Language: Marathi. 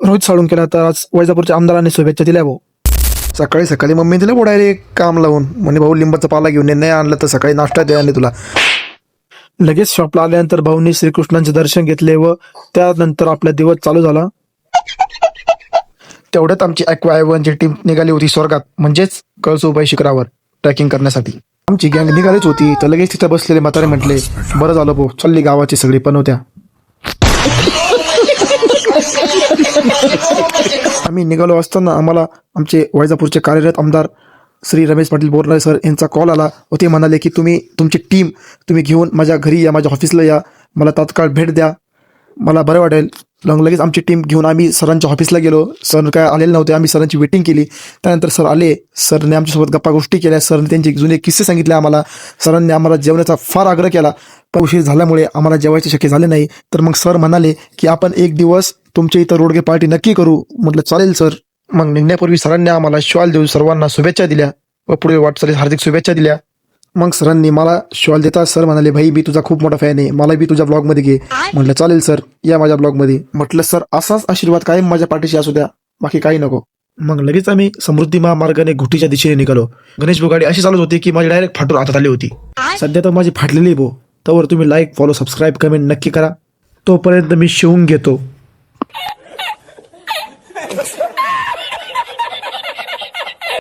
रोहित साळून केला तर आज वैजापूरच्या आमदारांनी शुभेच्छा दिल्या भाऊ. सकाळी सकाळी मम्मी दिला बोडायला काम लावून म्हणे भाऊ लिंबाचा पाला घेऊन ये, नाही आणलं तर सकाळी नाश्ता द्या आणि तुला. लगेच शॉपला आल्यानंतर भाऊंनी श्रीकृष्णांचे दर्शन घेतले व त्यानंतर आपला दिवस चालू झाला. तेवढ्यात आमची ॲक्वा टीम निघाली होती स्वर्गात म्हणजेच कळसुबाई शिखरावर ट्रेकिंग करण्यासाठी. आमची गँग निघालीच होती तर लगेच तिथे बसलेले म्हातारे म्हटले बरं झालं भाऊ चालली गावाची सगळी पण होत्या. आम्ही निघालो असताना आम्हाला आमचे वैजापूरचे कार्यरत आमदार श्री रमेश पाटील बोरनाळे सर यांचा कॉल आला व ते म्हणाले की तुमची टीम तुम्ही घेऊन माझ्या घरी या, माझ्या ऑफिसला या, मला तात्काळ भेट द्या, मला बरं वाटेल. लगेच आमची टीम घेऊन आम्ही सरांच्या ऑफिसला गेलो. सर काय आलेले नव्हते, आम्ही सरांची वेटिंग केली. त्यानंतर सर आले. सरने आमच्यासोबत गप्पा गोष्टी केल्या. सरने त्यांचे जुने किस्से सांगितले आम्हाला. सरांनी आम्हाला जेवण्याचा फार आग्रह केला पण उशीर झाल्यामुळे आम्हाला जेवायचे शक्य झाले नाही. तर मग सर म्हणाले की आपण एक दिवस तुमच्या इथं रोडगे पार्टी नक्की करू. म्हटलं चालेल सर. मग निघण्यापूर्वी सरांनी आम्हाला शॉल देऊन सर्वांना शुभेच्छा दिल्या व पुढे वाटचालीस हार्दिक शुभेच्छा दिल्या. मग सरांनी मला शॉल देता सर म्हणाले भाई मी तुझा खूप मोठा फॅन आहे, मला बी तुझ्या ब्लॉगमध्ये घे. म्हटलं चालेल सर या माझ्या ब्लॉगमध्ये. म्हटलं सर असाच आशीर्वाद कायम माझ्या पाठीशी असू द्या, बाकी काही नको. मग लगेच आम्ही समृद्धी महामार्गाने घुटीच्या दिशेने निघालो. गणेश गाडी अशी चालत होती की माझी डायरेक्ट फाटून हातात आली होती. सध्या तर माझी फाटलेली भो. तर तुम्ही लाईक फॉलो सबस्क्राईब कमेंट नक्की करा. तोपर्यंत मी शिवून घेतो.